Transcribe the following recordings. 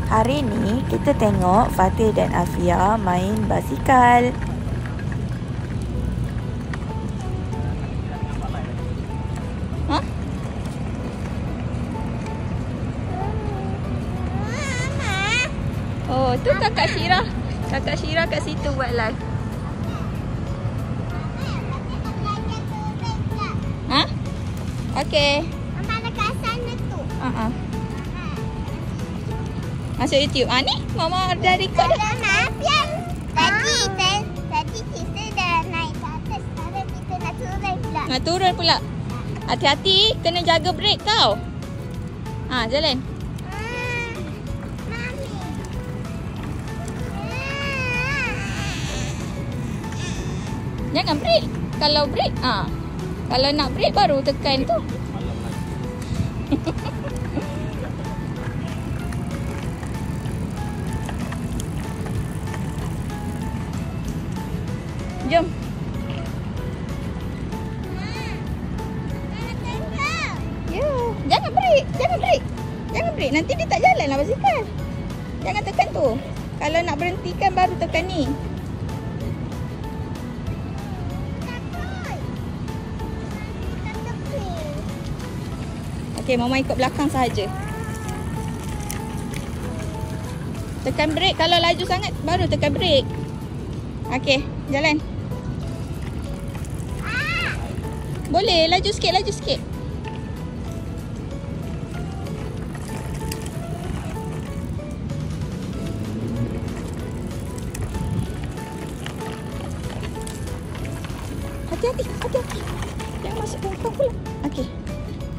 Hari ni kita tengok Fatih dan Afia main basikal. Ha? Oh, tu kakak Syirah. Kakak Syirah kat situ buat live. Ha? Okey. Mama dekat sana tu. Masuk YouTube. Ah ni, Mama dah record dah. Tadi kita dah naik ke atas. Sekarang kita nak turun pula. Nak turun pula. Hati-hati, kena jaga brek tau. Ha, jalan. Mami. Jangan brek. Kalau brek, kalau nak brek baru tekan tu. Jom. Ya, jangan brek, jangan brek. Jangan brek, nanti dia tak jalan lah basikal. Jangan tekan tu. Kalau nak berhentikan baru tekan ni. Okey, Mama ikut belakang sahaja. Tekan brek, kalau laju sangat baru tekan brek. Okey, jalan. Boleh, laju sikit, laju sikit. Hati-hati, hati-hati. Jangan masuk ke kau pula. Okey,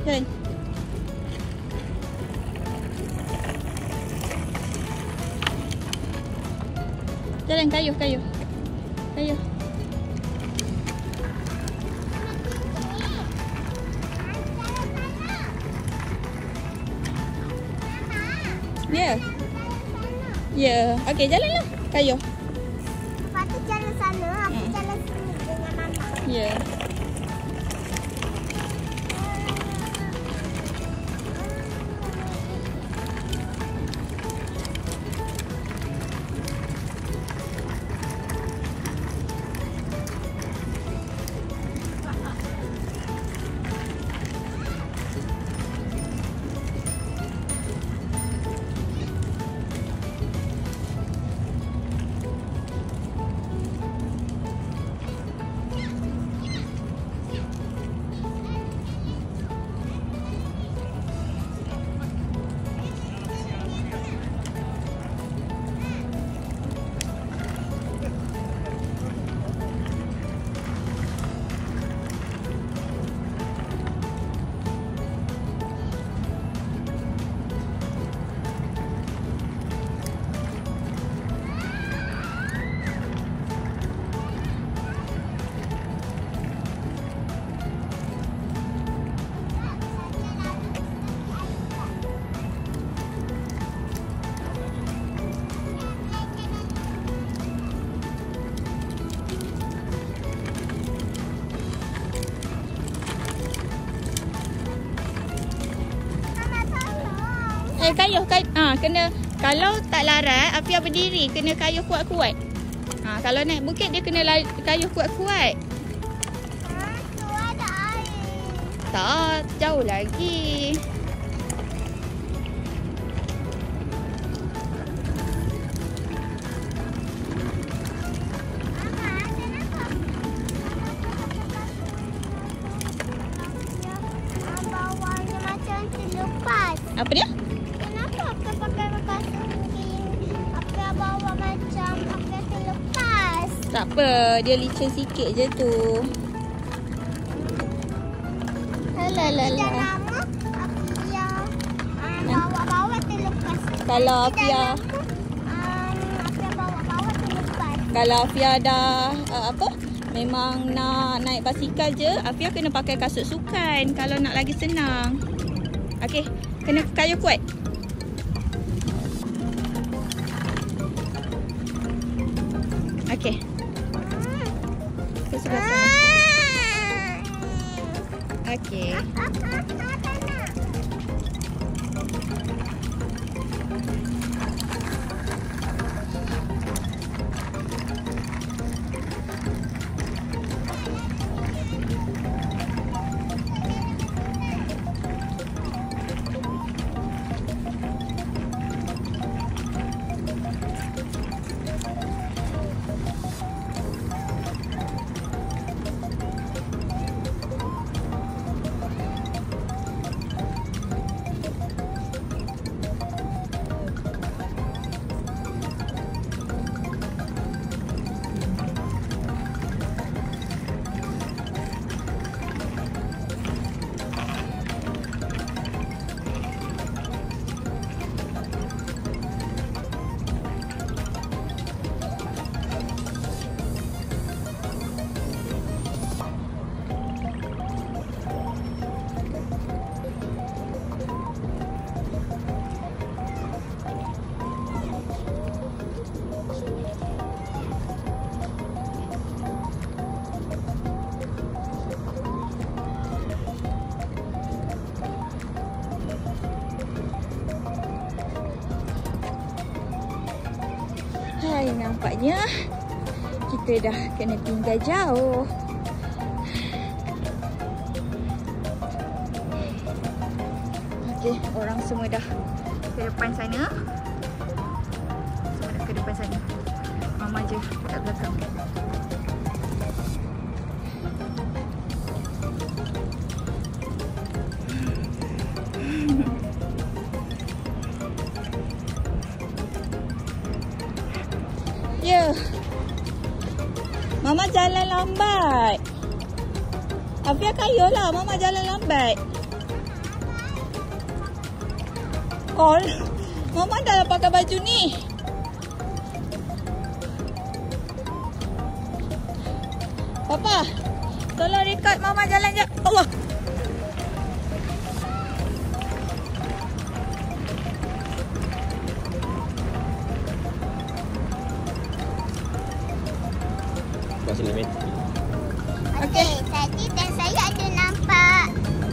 jalan. Jalan, kayuh, kayuh. Kayuh. Ya. Ya. Okey, jalanlah. Kayuh. Patut jalan sana, aku jalan sini dengan mama. Ya. Kayuh, kena, kalau tak larat, Afia berdiri, kena kayuh kuat-kuat. Kalau naik bukit dia kena kayuh kuat-kuat. Tu ada air. Tak, jauh lagi. Bawahnya macam terlepas. Apa dia? Kenapa aku pakai kasut ni? Aku bawa macam aku terlepas. Tak apa, dia licin sikit je tu. Alalala. Dah lama Afia bawa-bawa terlepas. Kalau Afia, Afia bawa-bawa terlepas. kalau Afia dah memang nak naik basikal je, Afia kena pakai kasut sukan kalau nak lagi senang. Okey, kena kayuh kuat. Okey. Ke sebelah sana. Okey. sampai. Nampaknya kita dah kena tinggal jauh. Okey, orang semua dah ke depan sana. Semua dah ke depan sana. Mama je kat belakang. Ya. Mama jalan lambat. Afia kayolah, Mama jalan lambat. Oh, Mama dah pakai baju ni. Papa, tolong record Mama jalan je. Allah. Okey, tadi dan saya ada nampak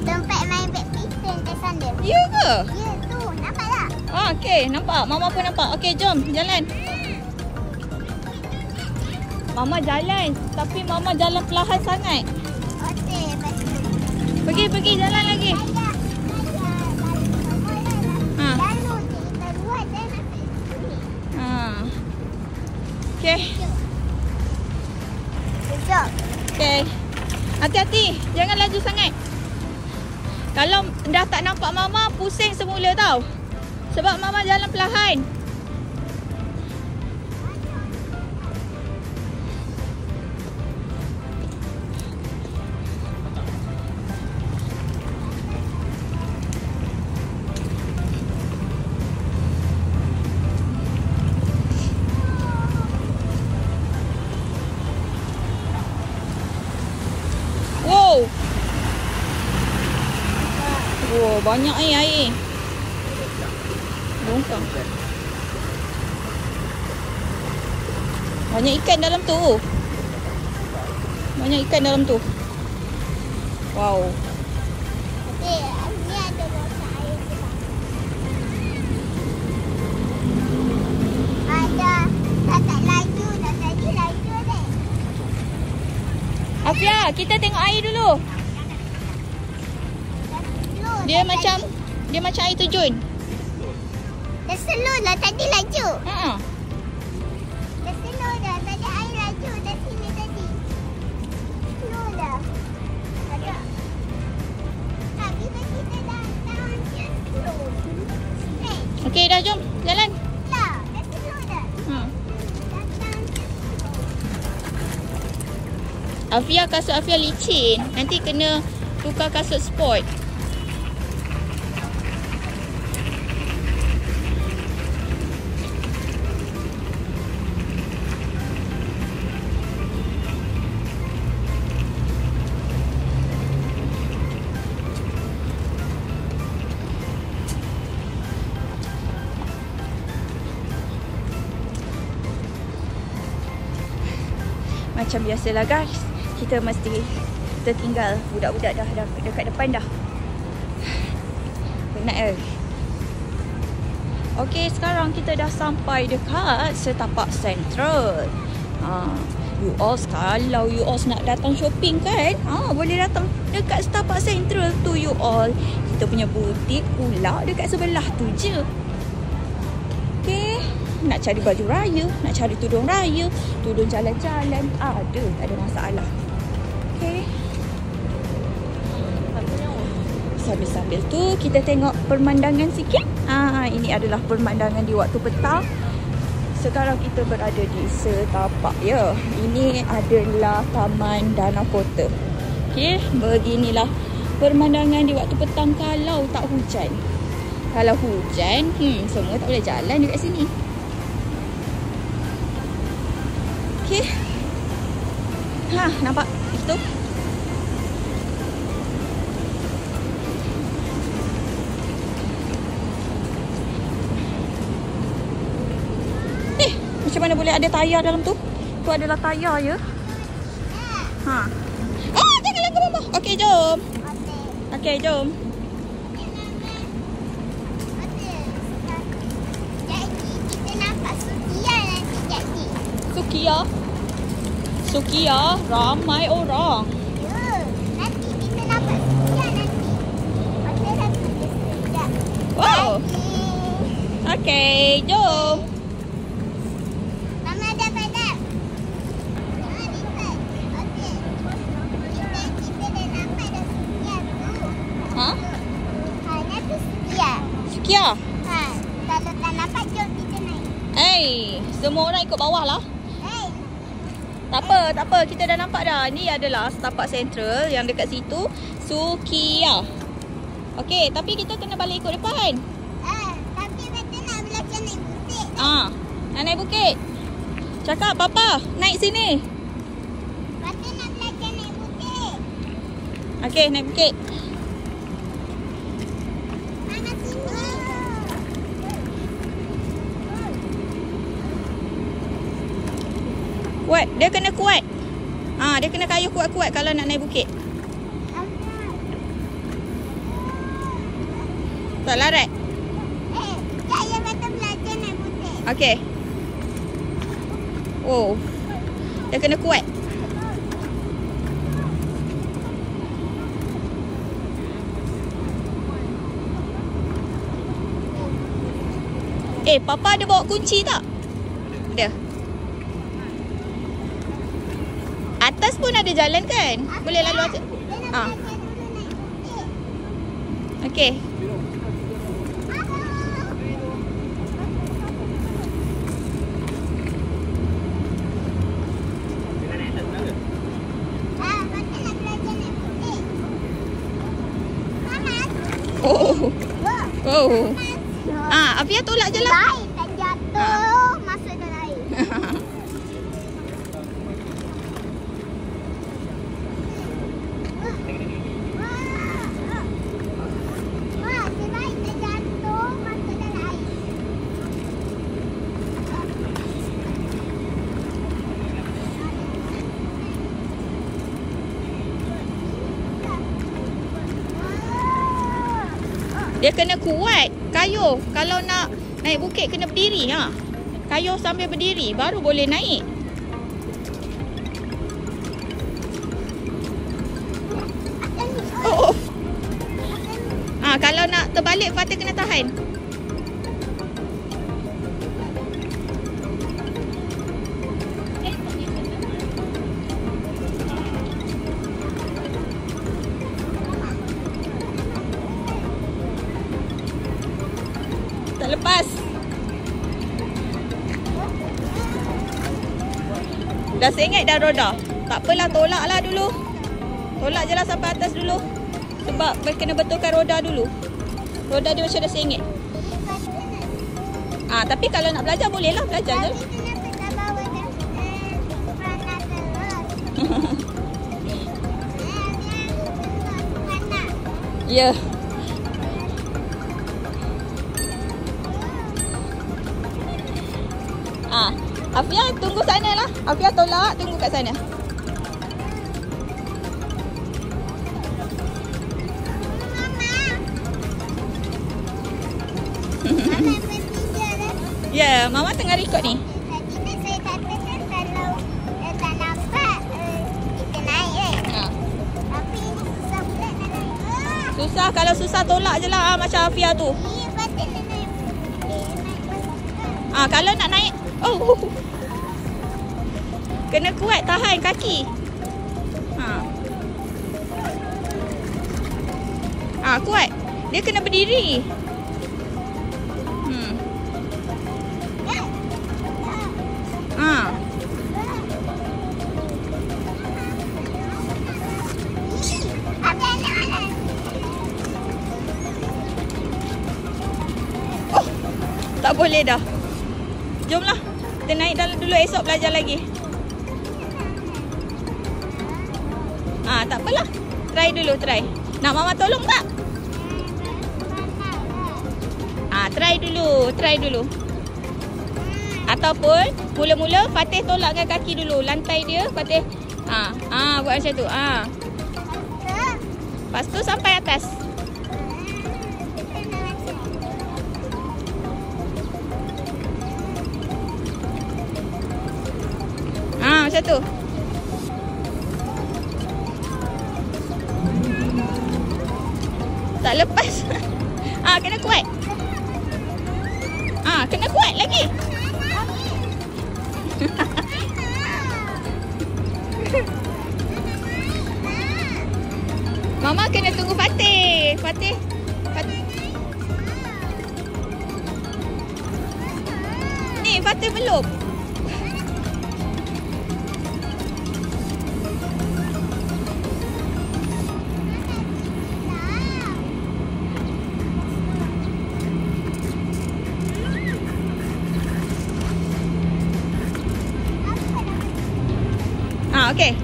tempat main badminton di sana. Ya ke? Ya tu, nampak tak? Okey, nampak. Mama pun nampak. Okey, jom jalan. Mama jalan, tapi Mama jalan perlahan sangat. Okey, betul. Pergi jalan lagi. Ha. Lalu kita buat dan nak sini. Ha. Okey. Jom. Okey. Hati-hati, jangan laju sangat. Kalau dah tak nampak Mama, pusing semula tau. Sebab Mama jalan perlahan. Wow. Wow, banyak air. Longkang. Banyak ikan dalam tu. Banyak ikan dalam tu. Wow. Okey, ni ada botol air juga. Ada. Tak laju dah tadi laju deh. Afia, kita tengok air dulu. Dia macam air terjun. Dah slow lah tadi laju. Ha. Dah slow dah. Tadi air laju dah sini tadi. Slow dah. Ada. Tapi kita dah slow. Straight. Okey, dah jom. Jalan. Dah. Dah slow dah. Ha. Datang. Afia, kasut Afia licin. Nanti kena tukar kasut sport. Macam biasalah guys, kita mesti tertinggal. Budak-budak dah dekat depan dah. Penat. Okey, sekarang kita dah sampai dekat setapak Central. You all, kalau you all nak datang shopping kan, boleh datang dekat setapak Central tu you all. Kita punya butik pula dekat sebelah tu je. Okey. Nak cari baju raya, nak cari tudung raya, tudung jalan-jalan, ada, tak ada masalah. Okey. Sambil-sambil tu kita tengok pemandangan sikit. Ini adalah pemandangan di waktu petang. Sekarang kita berada di setapak ya. Ini adalah Taman Danau Kota. Okey, beginilah pemandangan di waktu petang kalau tak hujan. Kalau hujan, semua tak boleh jalan dekat sini. Okey. Nampak itu? Macam mana boleh ada tayar dalam tu? Tu adalah tayar ya. Jangan langgar Mama. Okey, jom. Okey, jom. Jadi kita nampak Sutia nanti jadi. Sukiya. Sukiya, ramai orang. Ya, nanti kita dapat Sukiya nanti. Pasal satu sekejap. Wow. Okay, jom. Mama dah padam. Lipat. Okey. Kita dah nampak dah Sukiya tu. Ha? Ni tu Sukiya. Sukiya. Kalau tak nampak, jom kita naik. Semua orang ikut bawah lah. Tak apa. Kita dah nampak dah. Ni adalah setapak sentral yang dekat situ. Sukiya. Okey, tapi kita kena balik ikut depan. Tapi betul nak belajar naik bukit. Nak naik bukit. Cakap, Papa, naik sini. Betul nak belajar naik bukit. Okey, naik bukit. Mana sini? Kuat, dia kena kuat. Dia kena kayuh kuat-kuat kalau nak naik bukit. Tak larat. Saya betul belajar naik bukit. Okey. Oh. Dia kena kuat. Papa ada bawa kunci tak? Ada. Atas pun ada jalan kan? Boleh lalu atas. Okey. Oh. Afia tolak je lah. Baik, tak jatuh. Masuk dalam air. Wah, sebaik tak jatuh. Masuk dalam air. Dia kena kuat. Kayuh. Kalau nak naik bukit kena berdiri. Kayuh sambil berdiri. Baru boleh naik. Oh. Kalau nak terbalik, Fatih kena tahan. Tak lepas. Dah sengit dah roda. Tak apalah, tolak lah dulu. Tolak je lah sampai atas dulu. Sebab kena betulkan roda dulu. Roda dia macam dah sengit. Tapi kalau nak belajar boleh lah. Belajar je. Tapi kenapa tak bawa panah terus? Ya. Afia tunggu sana lah. Afia tolak, tunggu kat sana. Mama bertiga dah. Ya, Mama tengah record ni. Tadi saya katakan kalau tak nampak, kita naik kan? Tapi ini susah pula nak naik. Susah, kalau susah tolak je lah macam Afia tu. Iya, betul nak naik. Kalau nak naik, kena kuat tahan kaki. Kuat. Dia kena berdiri. Tak boleh dah. Jomlah. Kita naik dalam dulu, esok belajar lagi. Tak apalah. Try dulu, try. Nak Mama tolong tak? Try dulu. Ataupun mula-mula Fatih tolakkan kaki dulu. Lantai dia, Fatih. Buat macam tu. Lepas tu sampai atas. macam tu. Tak lepas. Kena kuat. Kena kuat lagi. Mama kena tunggu Fatih. Fatih. Ni Fatih belum. Okey.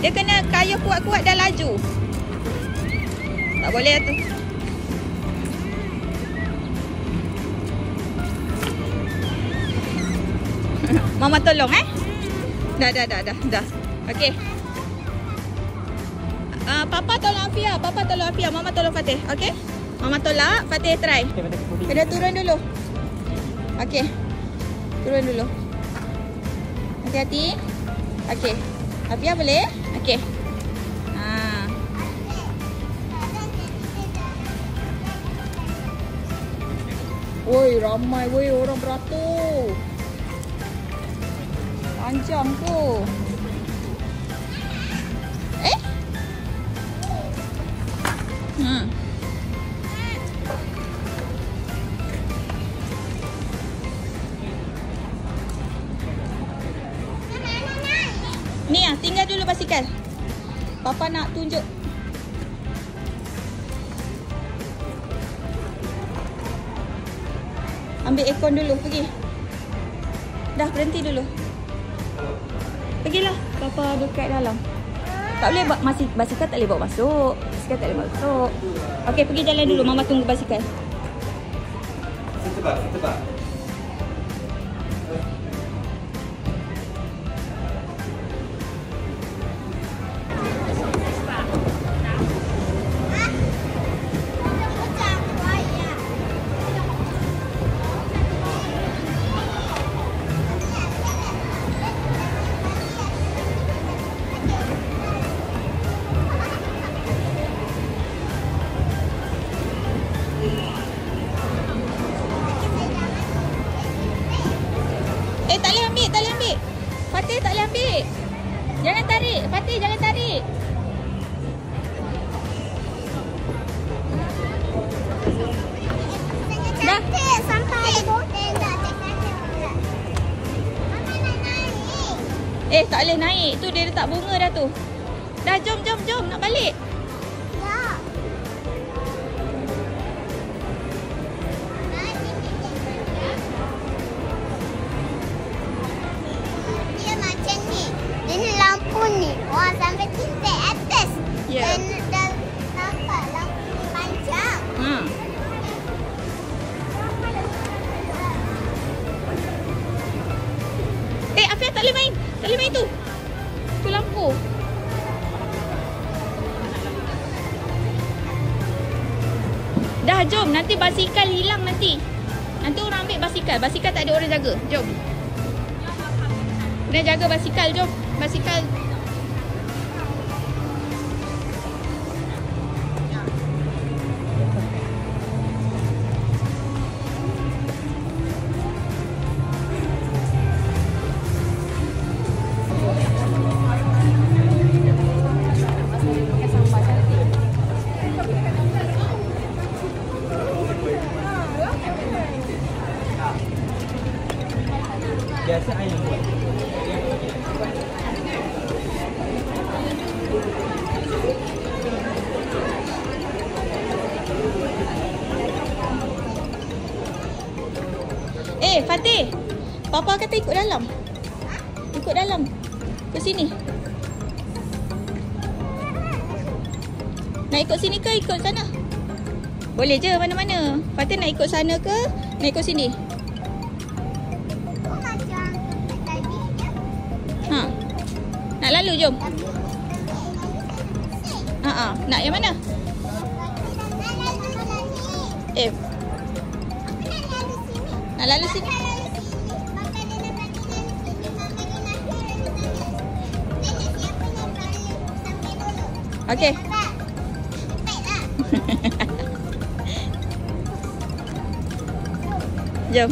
Dia kena kayuh kuat-kuat dah laju. Tak boleh lah tu. Mama tolong Dah. Okey. Papa tolong Afia, Mama tolong Fatih. Okey? Mama tolak, Fatih try. Kena turun dulu. Okey. Turun dulu. Hati-hati. Okey. Afia boleh? Okey. Woi, ramai woi orang beratur. Panjang tu. Ni tinggal dulu basikal. Papa nak tunjuk. Ambil aircon dulu, pergi. Dah, berhenti dulu. Pergilah, Papa dekat dalam. Tak boleh basikal tak boleh bawa masuk. Basikal tak boleh masuk. Okey, pergi jalan dulu. Mama tunggu basikal. Cepat. Tak boleh ambil. Fatih tak boleh ambil. Jangan tarik. Fatih jangan tarik. Dah. Sampai Tak boleh naik. Tu dia letak bunga dah tu. Dah, jom. Nak balik. Sampai kita atas. Dan nampak lampu panjang. Afia tak boleh main. Tak boleh main tu. Tu lampu. Dah, jom. Nanti basikal hilang nanti. Nanti orang ambil basikal. Basikal tak ada orang jaga. Jom. Kena jaga basikal. Jom. Basikal. Biasa air buat. Fatih. Papa kata ikut dalam. Ikut dalam. Ke sini. Nak ikut sini ke ikut sana? Boleh je mana-mana. Fatih nak ikut sana ke nak ikut sini? Nak lalu, jom. Nak yang mana? Nak lalu sini. Okey. Nampak? Cepatlah. Jom.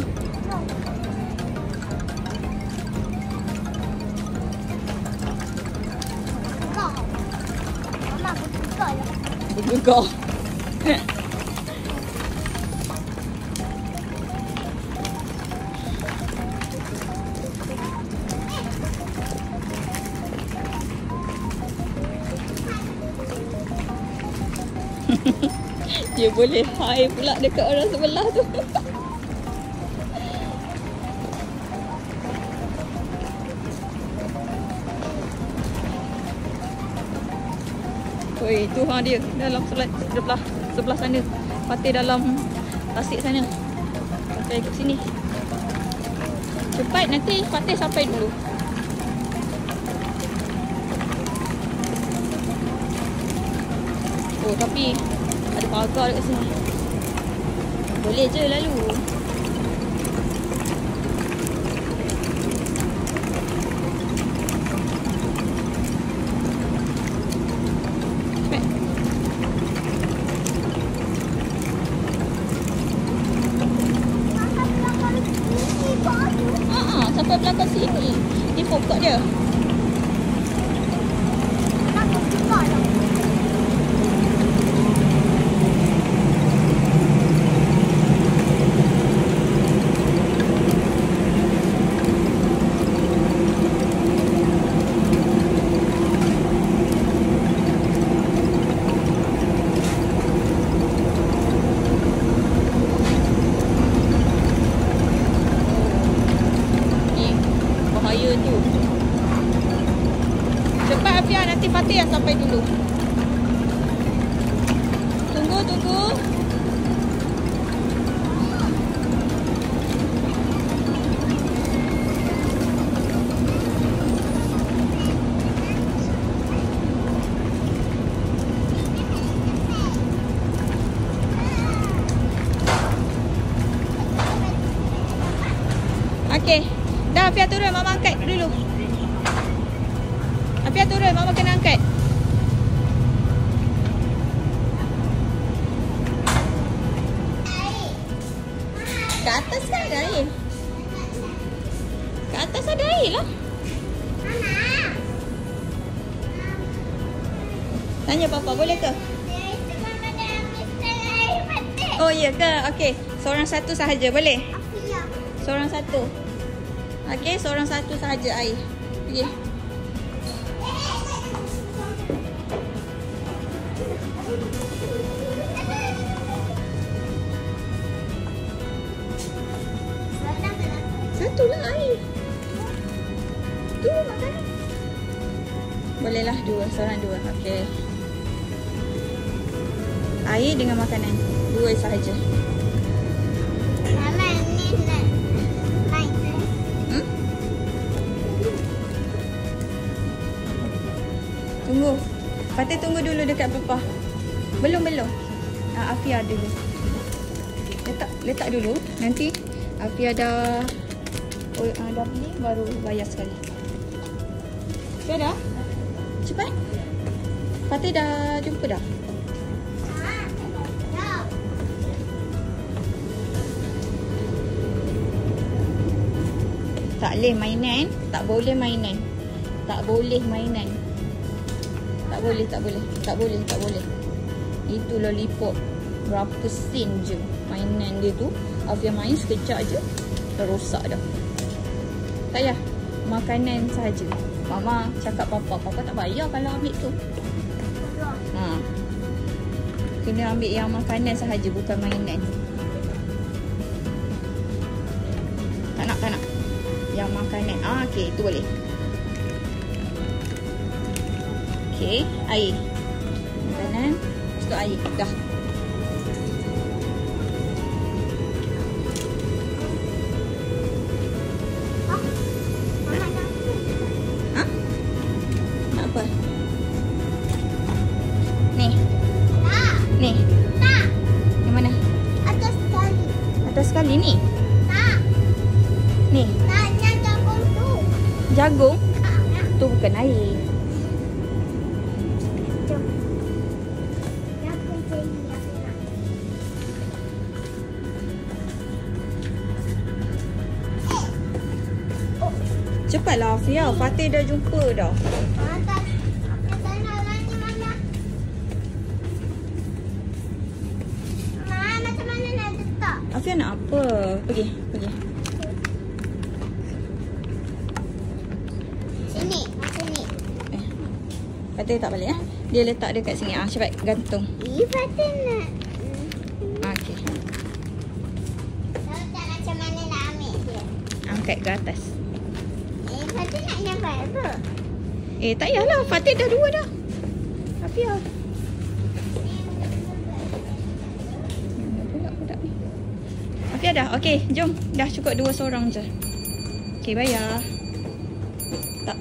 Mama bergegar lah. Bergegar. Dia boleh hai pula dekat orang sebelah tu. Oi, tu hang dia dalam sebelah sana. Fatih dalam tasik sana. Fatih ikut sini. Cepat nanti Fatih sampai dulu. Oh, tapi ada pagar dekat sini. Boleh je lalu. Cepat. Sampai belakang sini. Ni pokok dia. Mama bergegar lah. Ni bahaya tu. Cepat Afia, nanti Fatih yang sampai dulu. Tunggu. Okey. Dah Afia turun, Mama angkat dulu. Afia turun, Mama kena angkat. Ke atas kan ada air? Ke atas ada air lah. Tanya Papa, boleh ke? Itu mama dah ambil air Fatih. Oh iya ke? Okey. Seorang satu sahaja, boleh? Afia. Seorang satu. Okey, seorang satu sahaja air. Pergi. Satu lah air. Tu makanan. Bolehlah dua, seorang dua. Okey. Air dengan makanan. Dua sahaja. Mama ni nak main. Tunggu. Fatih tunggu dulu dekat Papa. Belum. Afia dulu. Letak dulu. Nanti Afia dah beli baru bayar sekali. Afia dah? Cepat. Fatih dah jumpa dah? Tak boleh mainan. Tak boleh mainan. Tak boleh mainan. Tak boleh. Itu lollipop. Berapa sen je mainan dia tu. Afia main sekejap je dah rosak dah. Tak payah. Makanan sahaja. Mama cakap Papa tak bayar kalau ambil tu. Kena ambil yang makanan sahaja, bukan mainan. Tak nak. Yang makanan. Okey, tu boleh. Okey, air. Makanan, lepas tu air. Dah. Nak apa? Ni. Ni. Yang mana? Atas sekali. Atas sekali ni. Tak. Ni. Tanya jagung tu. Jagung. Tak. Tu bukan air. Jom. cepatlah Afia. Fatih dah jumpa dah. Tak nak orangnya mana. Macam mana nak letak? Afia nak apa? Pergi. Sini. Fatih tak balik Dia letak dekat sini. Cepat gantung. Fatih nak. Okey. Tahu tak macam mana nak ambil dia? Angkat ke atas. Fatih nak nyampai apa? Tak payahlah. Fatih dah 2 dah. Afia. Budak ni. Afia dah. Okey, jom. Dah cukup 2 seorang je. Okey, bayar. Tak.